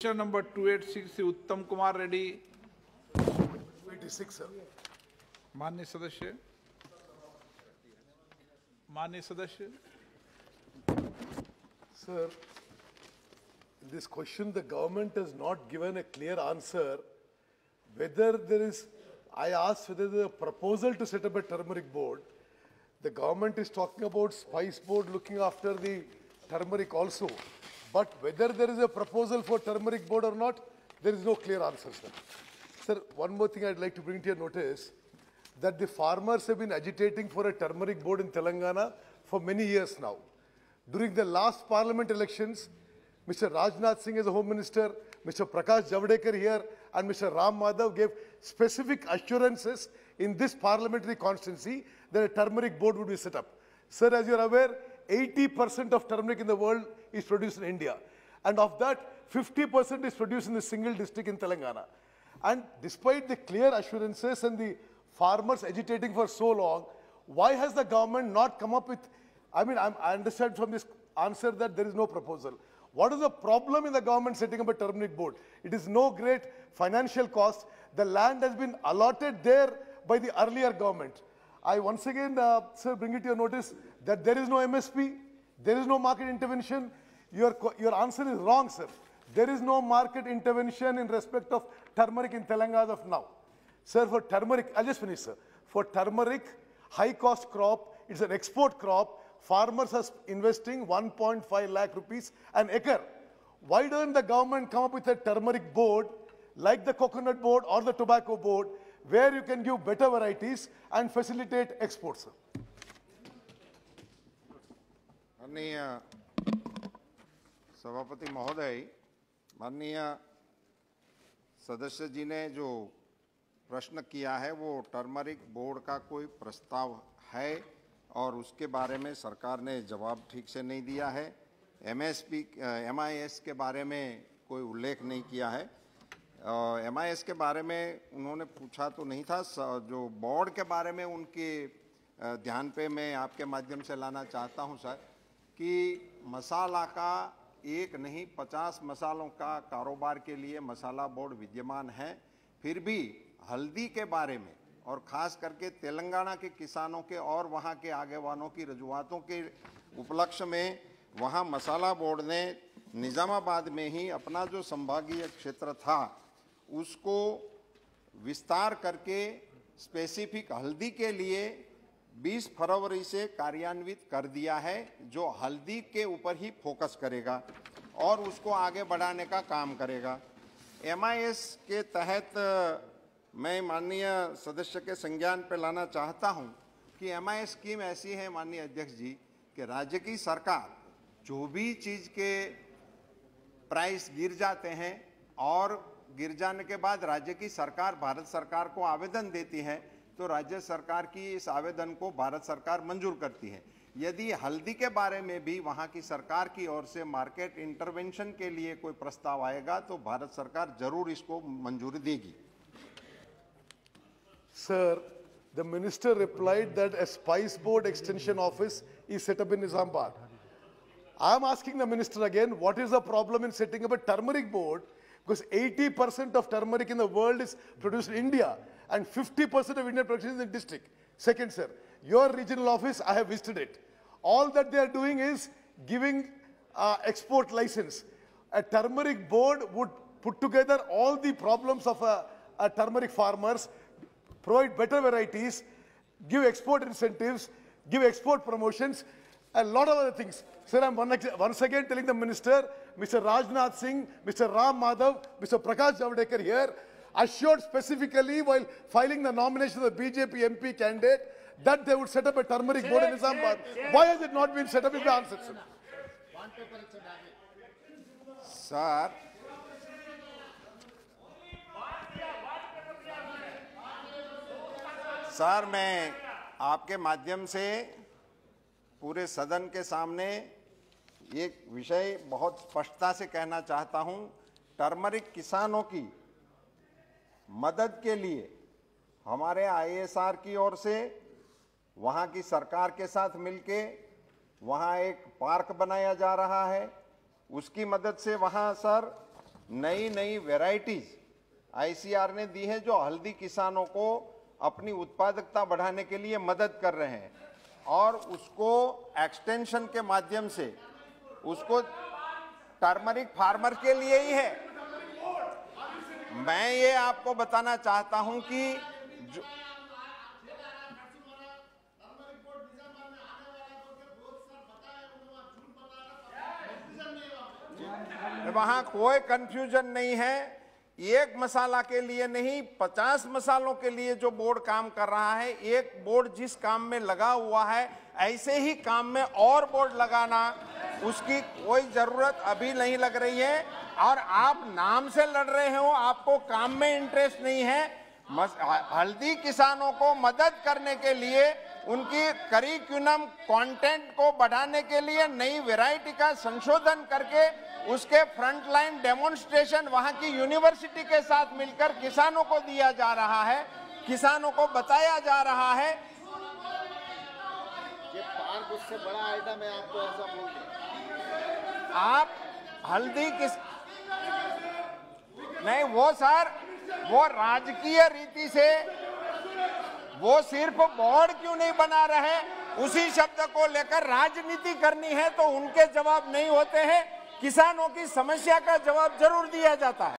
Question number 286 उत्तम Kumar Reddy. 286 sir. माननीय सदस्य. Sir, in this question the government has not given a clear answer whether there is, I asked whether there is a proposal to set up a turmeric board. The government is talking about spice board looking after the turmeric also. But whether there is a proposal for turmeric board or not, there is no clear answer, sir. Sir, one more thing I'd like to bring to your notice, that the farmers have been agitating for a turmeric board in Telangana for many years now. During the last parliament elections, Mr. Rajnath Singh as a Home Minister, Mr. Prakash Javadekar here, and Mr. Ram Madhav gave specific assurances in this parliamentary constituency that a turmeric board would be set up. Sir, as you are aware, 80% of turmeric in the world is produced in India. And of that, 50% is produced in a single district in Telangana. And despite the clear assurances and the farmers agitating for so long, why has the government not come up with, I understand from this answer that there is no proposal. What is the problem in the government setting up a turmeric board? It is no great financial cost. The land has been allotted there by the earlier government. I once again, sir, bring it to your notice that there is no MSP, there is no market intervention. Your answer is wrong, sir. There is no market intervention in respect of turmeric in Telangana as of now. Sir, for turmeric, I'll just finish, sir. For turmeric, high-cost crop, it's an export crop. Farmers are investing 1.5 lakh rupees an acre. Why doesn't the government come up with a turmeric board like the coconut board or the tobacco board, where you can give better varieties and facilitate exports, sir? माननीय सभापति महोदय, माननीय सदस्य जी ने जो प्रश्न किया है वो टर्मरिक बोर्ड का कोई प्रस्ताव है और उसके बारे में सरकार ने जवाब ठीक से नहीं दिया है। MIS के बारे में कोई उल्लेख नहीं किया है। MIS के बारे में उन्होंने पूछा तो नहीं था, जो बोर्ड के बारे में उनके ध्यान पे मैं आपके माध्यम से लाना चाहता हूं सर, कि मसाला का एक नहीं 50 मसालों का कारोबार के लिए मसाला बोर्ड विद्यमान है। फिर भी हल्दी के बारे में और ख़ास करके तेलंगाना के किसानों के और वहाँ के आगेवानों की रजूआतों के उपलक्ष्य में वहाँ मसाला बोर्ड ने निज़ामाबाद में ही अपना जो संभागीय क्षेत्र था उसको विस्तार करके स्पेसिफिक हल्दी के लिए 20 फरवरी से कार्यान्वित कर दिया है, जो हल्दी के ऊपर ही फोकस करेगा और उसको आगे बढ़ाने का काम करेगा। MIS के तहत मैं माननीय सदस्य के संज्ञान पर लाना चाहता हूं कि MIS स्कीम ऐसी है माननीय अध्यक्ष जी कि राज्य की सरकार जो भी चीज़ के प्राइस गिर जाते हैं और गिर जाने के बाद राज्य की सरकार भारत सरकार को आवेदन देती है, तो राज्य सरकार की इस आवेदन को भारत सरकार मंजूर करती है। यदि हल्दी के बारे में भी वहां की सरकार की ओर से मार्केट इंटरवेंशन के लिए कोई प्रस्ताव आएगा तो भारत सरकार जरूर इसको मंजूरी देगी। Sir, the minister replied that a spice board extension office is set up in Nizamabad. I am asking the minister again, what is the problem in setting up a turmeric board? Because 80% of turmeric in the world is produced in India and 50% of Indian production is in the district. Second, sir, your regional office, I have visited it. All that they are doing is giving export license. A turmeric board would put together all the problems of a turmeric farmers, provide better varieties, give export incentives, give export promotions, a lot of other things. Sir, I'm once again telling the minister, Mr. Rajnath Singh, Mr. Ram Madhav, Mr. Prakash Javadekar here, assured specifically while filing the nomination of the BJP MP candidate that they would set up a turmeric board in Nizamabad. Why has it not been set up? Is the answer, sir. Sir, sir मैं आपके माध्यम से पूरे सदन के सामने एक विषय बहुत स्पष्टता से कहना चाहता हूं। टर्मरिक किसानों की मदद के लिए हमारे ISR की ओर से वहां की सरकार के साथ मिलके वहां एक पार्क बनाया जा रहा है। उसकी मदद से वहां सर नई नई वेराइटीज आईसीआर ने दी है जो हल्दी किसानों को अपनी उत्पादकता बढ़ाने के लिए मदद कर रहे हैं और उसको एक्सटेंशन के माध्यम से उसको टर्मरिक फार्मर के लिए ही है। मैं ये आपको बताना चाहता हूं कि वहां कोई कंफ्यूजन नहीं है। एक मसाला के लिए नहीं, 50 मसालों के लिए जो बोर्ड काम कर रहा है, एक बोर्ड जिस काम में लगा हुआ है ऐसे ही काम में और बोर्ड लगाना उसकी कोई जरूरत अभी नहीं लग रही है। और आप नाम से लड़ रहे हो, आपको काम में इंटरेस्ट नहीं है। हल्दी किसानों को मदद करने के लिए, उनकी करिकुलम कंटेंट को बढ़ाने के लिए नई वैरायटी का संशोधन करके उसके फ्रंट लाइन डेमोन्स्ट्रेशन वहां की यूनिवर्सिटी के साथ मिलकर किसानों को दिया जा रहा है, किसानों को बताया जा रहा है। ये पान उससे बड़ा आइटम है, आपको ऐसा बोलते आप हल्दी किस नहीं, वो सर वो राजकीय रीति से वो सिर्फ बोर्ड क्यों नहीं बना रहे, उसी शब्द को लेकर राजनीति करनी है तो उनके जवाब नहीं होते हैं। किसानों की समस्या का जवाब जरूर दिया जाता है।